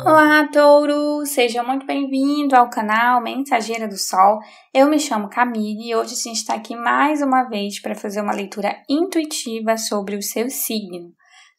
Olá, Touro! Seja muito bem-vindo ao canal Mensageira do Sol. Eu me chamo Camille e hoje a gente está aqui mais uma vez para fazer uma leitura intuitiva sobre o seu signo.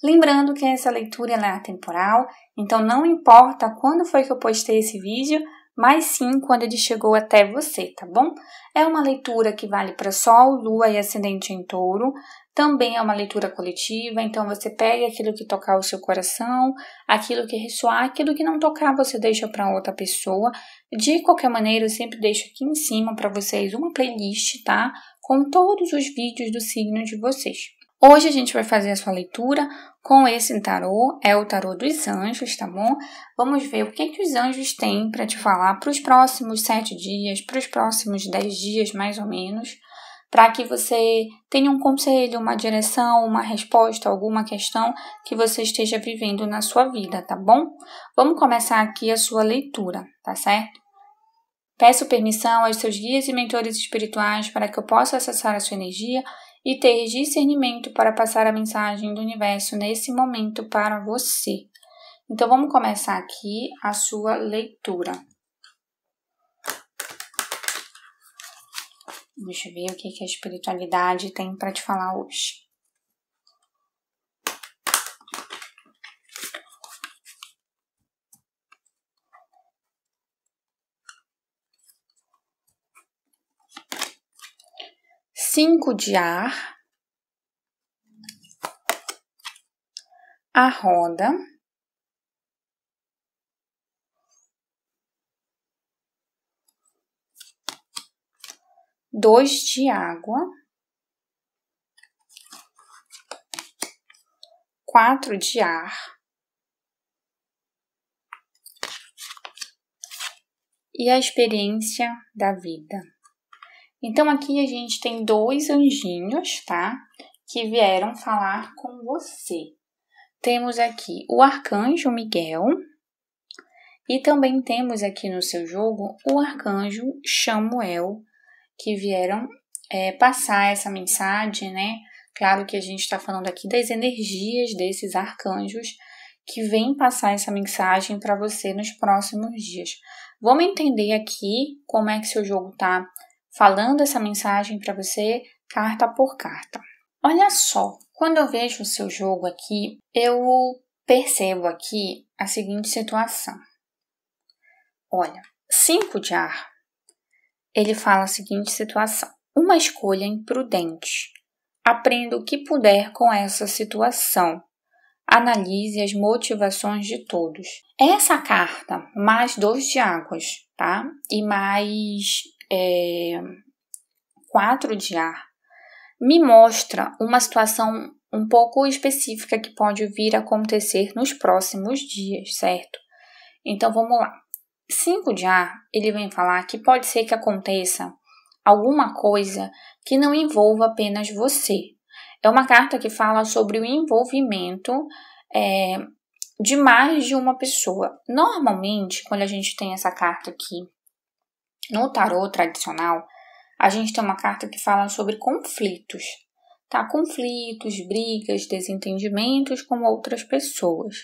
Lembrando que essa leitura é atemporal, então não importa quando foi que eu postei esse vídeo, mas sim quando ele chegou até você, tá bom? É uma leitura que vale para Sol, Lua e Ascendente em Touro. Também é uma leitura coletiva, então você pega aquilo que tocar o seu coração, aquilo que ressoar, aquilo que não tocar você deixa para outra pessoa. De qualquer maneira, eu sempre deixo aqui em cima para vocês uma playlist, tá? Com todos os vídeos do signo de vocês. Hoje a gente vai fazer a sua leitura com esse tarô, é o tarô dos anjos, tá bom? Vamos ver o que os anjos têm para te falar para os próximos 7 dias, para os próximos 10 dias mais ou menos, para que você tenha um conselho, uma direção, uma resposta, alguma questão que você esteja vivendo na sua vida, tá bom? Vamos começar aqui a sua leitura, tá certo? Peço permissão aos seus guias e mentores espirituais para que eu possa acessar a sua energia e ter discernimento para passar a mensagem do universo nesse momento para você. Então, vamos começar aqui a sua leitura. Deixa eu ver o que a espiritualidade tem para te falar hoje. Cinco de ar, a roda, dois de água, 4 de ar e a experiência da vida. Então, aqui a gente tem 2 anjinhos, tá? Que vieram falar com você. Temos aqui o arcanjo Miguel e também temos aqui no seu jogo o arcanjo Chamuel, que vieram passar essa mensagem, né? Claro que a gente está falando aqui das energias desses arcanjos que vêm passar essa mensagem para você nos próximos dias. Vamos entender aqui como é que seu jogo está falando essa mensagem para você, carta por carta. Olha só, quando eu vejo o seu jogo aqui, eu percebo aqui a seguinte situação. Olha, 5 de ar, ele fala a seguinte situação. Uma escolha imprudente. Aprenda o que puder com essa situação. Analise as motivações de todos. Essa carta, mais 2 de águas, tá? E mais 4 de ar, me mostra uma situação um pouco específica que pode vir a acontecer nos próximos dias, certo? Então, vamos lá. 5 de ar, ele vem falar que pode ser que aconteça alguma coisa que não envolva apenas você. É uma carta que fala sobre o envolvimento de mais de uma pessoa. Normalmente, quando a gente tem essa carta aqui no tarô tradicional, a gente tem uma carta que fala sobre conflitos, tá? Conflitos, brigas, desentendimentos com outras pessoas.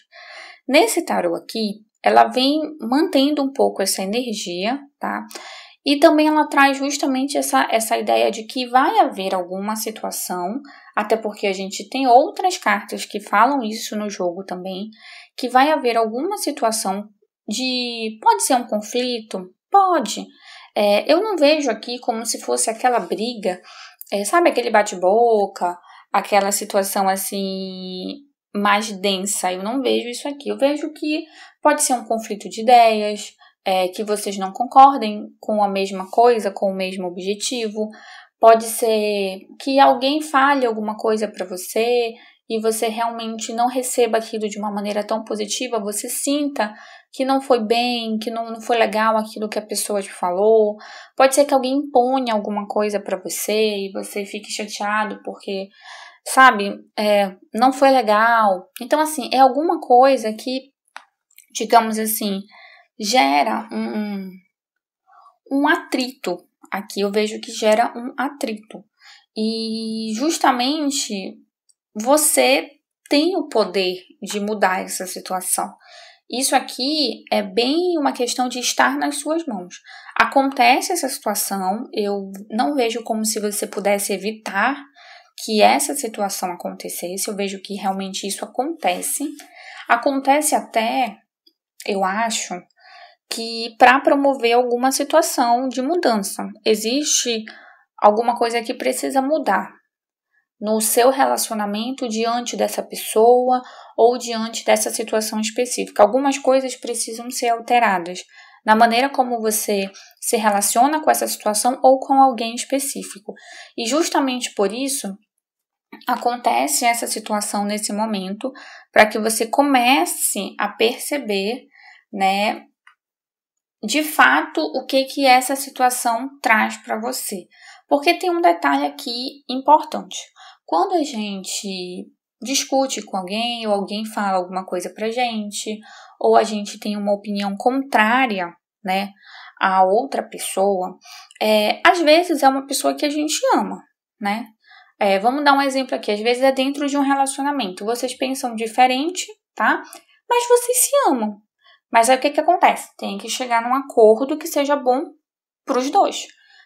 Nesse tarô aqui, ela vem mantendo um pouco essa energia, tá? E também ela traz justamente essa ideia de que vai haver alguma situação, até porque a gente tem outras cartas que falam isso no jogo também, que vai haver alguma situação pode ser um conflito? Pode. Eu não vejo aqui como se fosse aquela briga, sabe aquele bate-boca, aquela situação assim mais densa. Eu não vejo isso aqui. Eu vejo que pode ser um conflito de ideias, que vocês não concordem com a mesma coisa, com o mesmo objetivo. Pode ser que alguém fale alguma coisa para você e você realmente não receba aquilo de uma maneira tão positiva, você sinta que não foi bem, que não foi legal aquilo que a pessoa te falou. Pode ser que alguém imponha alguma coisa para você e você fique chateado porque, sabe, não foi legal. Então, assim, é alguma coisa que, digamos assim, gera um atrito. Aqui eu vejo que gera um atrito. E justamente você tem o poder de mudar essa situação. Isso aqui é bem uma questão de estar nas suas mãos. Acontece essa situação, eu não vejo como se você pudesse evitar que essa situação acontecesse, eu vejo que realmente isso acontece. Acontece até, eu acho, que para promover alguma situação de mudança. Existe alguma coisa que precisa mudar no seu relacionamento diante dessa pessoa ou diante dessa situação específica. Algumas coisas precisam ser alteradas na maneira como você se relaciona com essa situação ou com alguém específico. E justamente por isso acontece essa situação nesse momento, para que você comece a perceber, né, de fato o que essa situação traz para você. Porque tem um detalhe aqui importante. Quando a gente discute com alguém, ou alguém fala alguma coisa pra gente, ou a gente tem uma opinião contrária, né, a outra pessoa, às vezes é uma pessoa que a gente ama, né? Vamos dar um exemplo aqui. Às vezes é dentro de um relacionamento. Vocês pensam diferente, tá? Mas vocês se amam. Mas aí o que acontece? Tem que chegar num acordo que seja bom para os dois.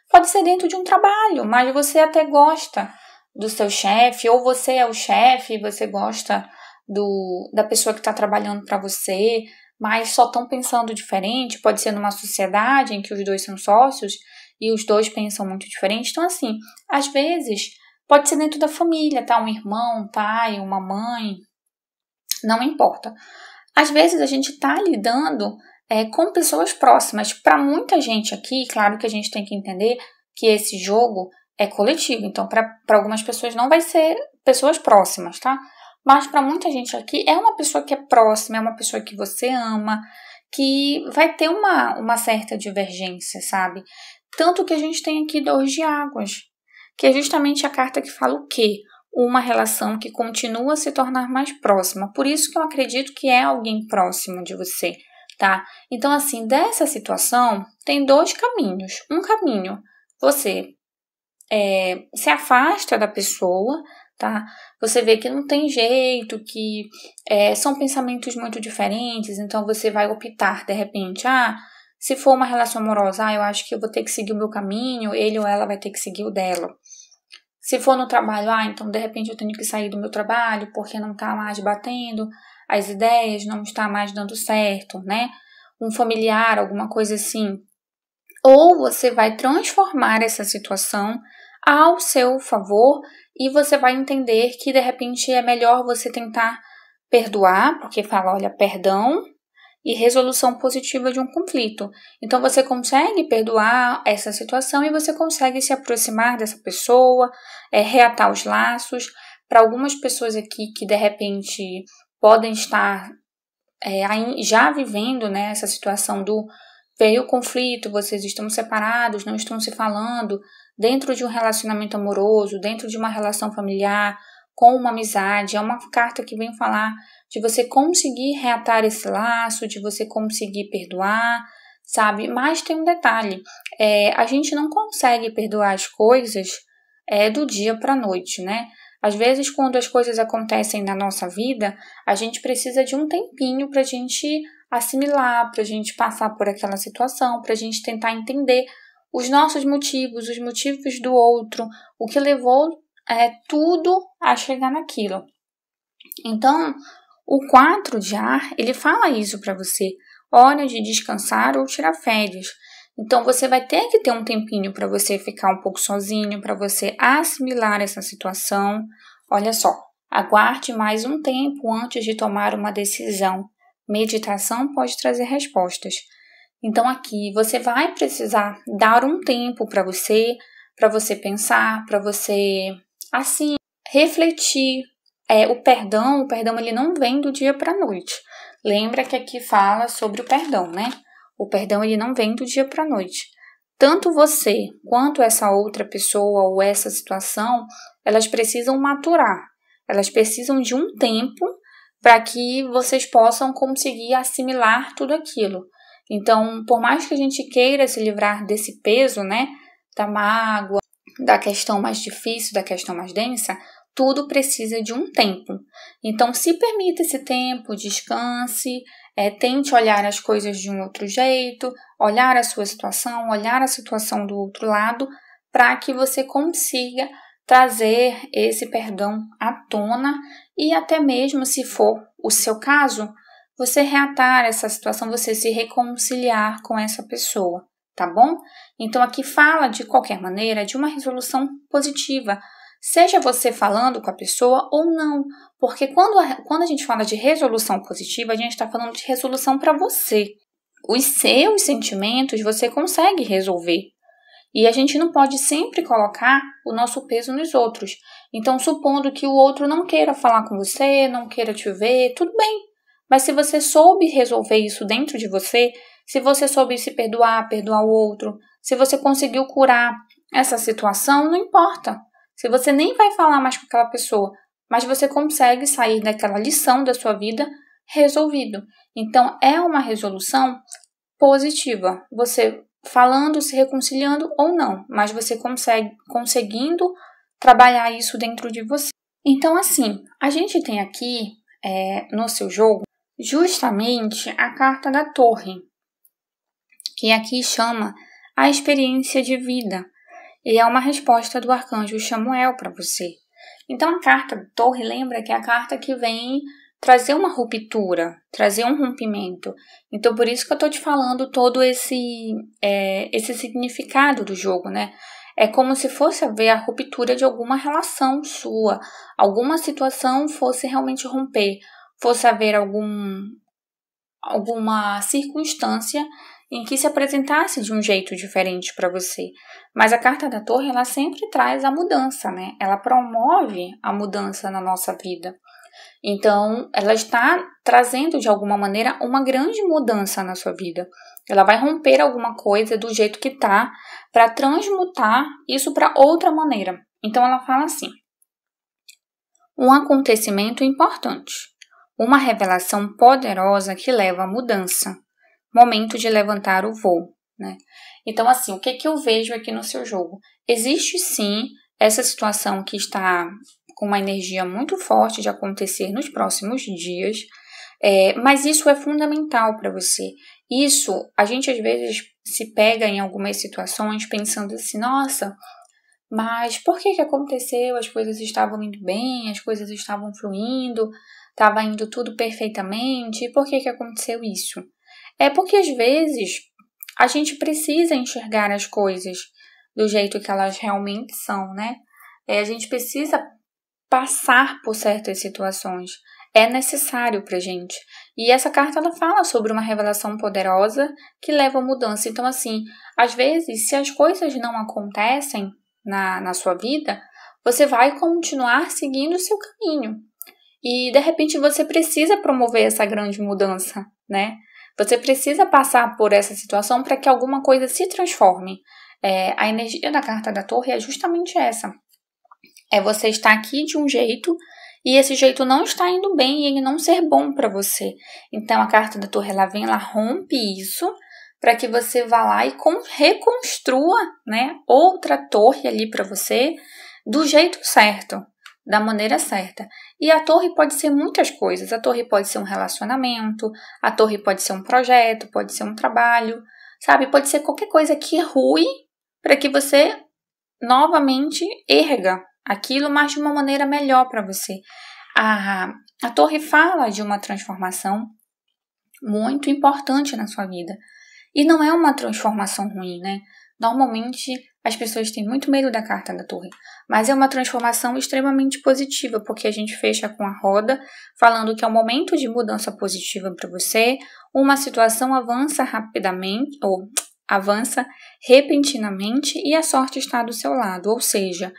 Pode ser dentro de um trabalho, mas você até gosta do seu chefe, ou você é o chefe e você gosta da pessoa que está trabalhando para você, mas só estão pensando diferente. Pode ser numa sociedade em que os dois são sócios e os dois pensam muito diferente. Então, assim, às vezes pode ser dentro da família, tá? Um irmão, um pai, uma mãe, não importa. Às vezes a gente está lidando com pessoas próximas. Para muita gente aqui, claro que a gente tem que entender que esse jogo é coletivo. Então, para algumas pessoas não vai ser pessoas próximas, tá? Mas para muita gente aqui é uma pessoa que é próxima, é uma pessoa que você ama, que vai ter uma certa divergência, sabe? Tanto que a gente tem aqui 2 de águas, que é justamente a carta que fala o quê? Uma relação que continua a se tornar mais próxima. Por isso que eu acredito que é alguém próximo de você, tá? Então, assim, dessa situação, tem 2 caminhos. Um caminho, você se afasta da pessoa, tá? Você vê que não tem jeito, que são pensamentos muito diferentes, então você vai optar, de repente, se for uma relação amorosa, eu acho que eu vou ter que seguir o meu caminho, ele ou ela vai ter que seguir o dela. Se for no trabalho, então de repente eu tenho que sair do meu trabalho porque não tá mais batendo as ideias, não está mais dando certo, né? Um familiar, alguma coisa assim. Ou você vai transformar essa situação ao seu favor e você vai entender que de repente é melhor você tentar perdoar, porque fala, olha, perdão e resolução positiva de um conflito. Então você consegue perdoar essa situação e você consegue se aproximar dessa pessoa, reatar os laços. Para algumas pessoas aqui que de repente podem estar já vivendo, né, essa situação veio o conflito, vocês estão separados, não estão se falando, dentro de um relacionamento amoroso, dentro de uma relação familiar, com uma amizade, é uma carta que vem falar de você conseguir reatar esse laço, de você conseguir perdoar, sabe? Mas tem um detalhe, a gente não consegue perdoar as coisas do dia para a noite, né? Às vezes, quando as coisas acontecem na nossa vida, a gente precisa de um tempinho para a gente assimilar, para a gente passar por aquela situação, para a gente tentar entender os nossos motivos, os motivos do outro, o que levou tudo a chegar naquilo. Então, o 4 de ar, ele fala isso para você, hora de descansar ou tirar férias. Então, você vai ter que ter um tempinho para você ficar um pouco sozinho, para você assimilar essa situação. Olha só, aguarde mais um tempo antes de tomar uma decisão. Meditação pode trazer respostas. Então, aqui você vai precisar dar um tempo para você pensar, para você, assim, refletir. O perdão ele não vem do dia para a noite. Lembra que aqui fala sobre o perdão, né? O perdão ele não vem do dia para a noite. Tanto você quanto essa outra pessoa ou essa situação, elas precisam maturar. Elas precisam de um tempo para que vocês possam conseguir assimilar tudo aquilo. Então, por mais que a gente queira se livrar desse peso, né, da mágoa, da questão mais difícil, da questão mais densa, tudo precisa de um tempo. Então, se permita esse tempo, descanse, Tente olhar as coisas de um outro jeito, olhar a sua situação, olhar a situação do outro lado, para que você consiga trazer esse perdão à tona e até mesmo, se for o seu caso, você reatar essa situação, você se reconciliar com essa pessoa, tá bom? Então aqui fala de qualquer maneira de uma resolução positiva, seja você falando com a pessoa ou não, porque quando a gente fala de resolução positiva, a gente está falando de resolução para você. Os seus sentimentos você consegue resolver. E a gente não pode sempre colocar o nosso peso nos outros. Então, supondo que o outro não queira falar com você, não queira te ver, tudo bem. Mas se você soube resolver isso dentro de você, se você soube se perdoar, perdoar o outro, se você conseguiu curar essa situação, não importa. Se você nem vai falar mais com aquela pessoa, mas você consegue sair daquela lição da sua vida resolvido. Então, é uma resolução positiva. Você falando, se reconciliando ou não, mas você conseguindo trabalhar isso dentro de você. Então, assim, a gente tem aqui no seu jogo justamente a carta da Torre, que aqui chama a experiência de vida, e é uma resposta do arcanjo Chamuel para você. Então, a carta da Torre, lembra que é a carta que vem trazer uma ruptura, trazer um rompimento. Então, por isso que eu estou te falando todo esse significado do jogo, né? É como se fosse haver a ruptura de alguma relação sua, alguma situação fosse realmente romper, fosse haver alguma circunstância em que se apresentasse de um jeito diferente para você. Mas a carta da Torre, ela sempre traz a mudança, né? Ela promove a mudança na nossa vida. Então, ela está trazendo, de alguma maneira, uma grande mudança na sua vida. Ela vai romper alguma coisa do jeito que está para transmutar isso para outra maneira. Então, ela fala assim: um acontecimento importante, uma revelação poderosa que leva à mudança, momento de levantar o voo, né? Então, assim, o que eu vejo aqui no seu jogo? Existe, sim, essa situação que está com uma energia muito forte de acontecer nos próximos dias, mas isso é fundamental para você. Isso, a gente às vezes se pega em algumas situações pensando assim, nossa, mas por que aconteceu? As coisas estavam indo bem, as coisas estavam fluindo, estava indo tudo perfeitamente, e por que aconteceu isso? É porque às vezes a gente precisa enxergar as coisas do jeito que elas realmente são, né? A gente precisa passar por certas situações. É necessário pra gente. E essa carta, ela fala sobre uma revelação poderosa que leva à mudança. Então, assim, às vezes, se as coisas não acontecem na sua vida, você vai continuar seguindo o seu caminho. E, de repente, você precisa promover essa grande mudança, né? Você precisa passar por essa situação para que alguma coisa se transforme. A energia da carta da Torre é justamente essa. É você estar aqui de um jeito e esse jeito não está indo bem e ele não ser bom para você. Então, a carta da Torre, ela vem, ela rompe isso para que você vá lá e reconstrua, né, outra torre ali para você do jeito certo, da maneira certa. E a torre pode ser muitas coisas. A torre pode ser um relacionamento, a torre pode ser um projeto, pode ser um trabalho, sabe? Pode ser qualquer coisa que rui para que você novamente erga aquilo, mas de uma maneira melhor para você. A torre fala de uma transformação muito importante na sua vida. E não é uma transformação ruim, né? Normalmente as pessoas têm muito medo da carta da Torre, mas é uma transformação extremamente positiva, porque a gente fecha com a roda, falando que é um momento de mudança positiva para você, uma situação avança rapidamente, ou avança repentinamente e a sorte está do seu lado, ou seja,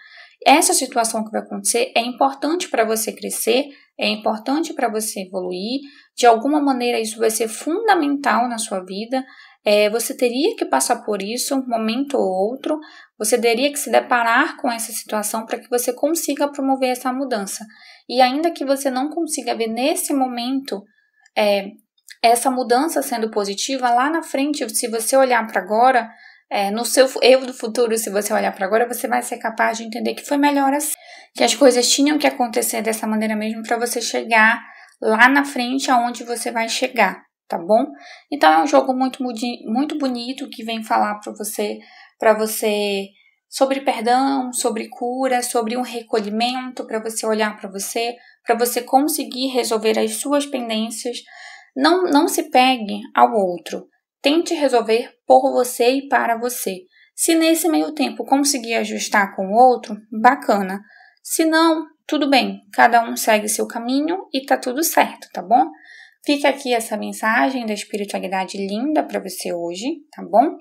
essa situação que vai acontecer é importante para você crescer, é importante para você evoluir, de alguma maneira isso vai ser fundamental na sua vida, você teria que passar por isso um momento ou outro, você teria que se deparar com essa situação para que você consiga promover essa mudança. E ainda que você não consiga ver nesse momento essa mudança sendo positiva, lá na frente, se você olhar para agora, no seu eu do futuro, se você olhar para agora, você vai ser capaz de entender que foi melhor assim, que as coisas tinham que acontecer dessa maneira mesmo para você chegar lá na frente aonde você vai chegar, tá bom? Então é um jogo muito bonito que vem falar para você sobre perdão, sobre cura, sobre um recolhimento, para você olhar para você conseguir resolver as suas pendências. Não se pegue ao outro. Tente resolver por você e para você. Se nesse meio tempo conseguir ajustar com o outro, bacana. Se não, tudo bem. Cada um segue seu caminho e tá tudo certo, tá bom? Fica aqui essa mensagem da espiritualidade linda para você hoje, tá bom?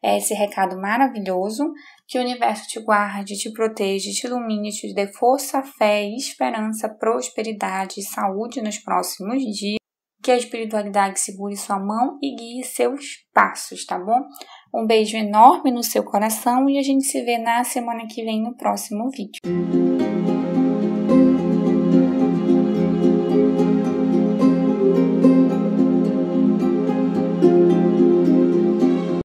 É esse recado maravilhoso. Que o universo te guarde, te proteja, te ilumine, te dê força, fé, esperança, prosperidade e saúde nos próximos dias. Que a espiritualidade segure sua mão e guie seus passos, tá bom? Um beijo enorme no seu coração e a gente se vê na semana que vem no próximo vídeo.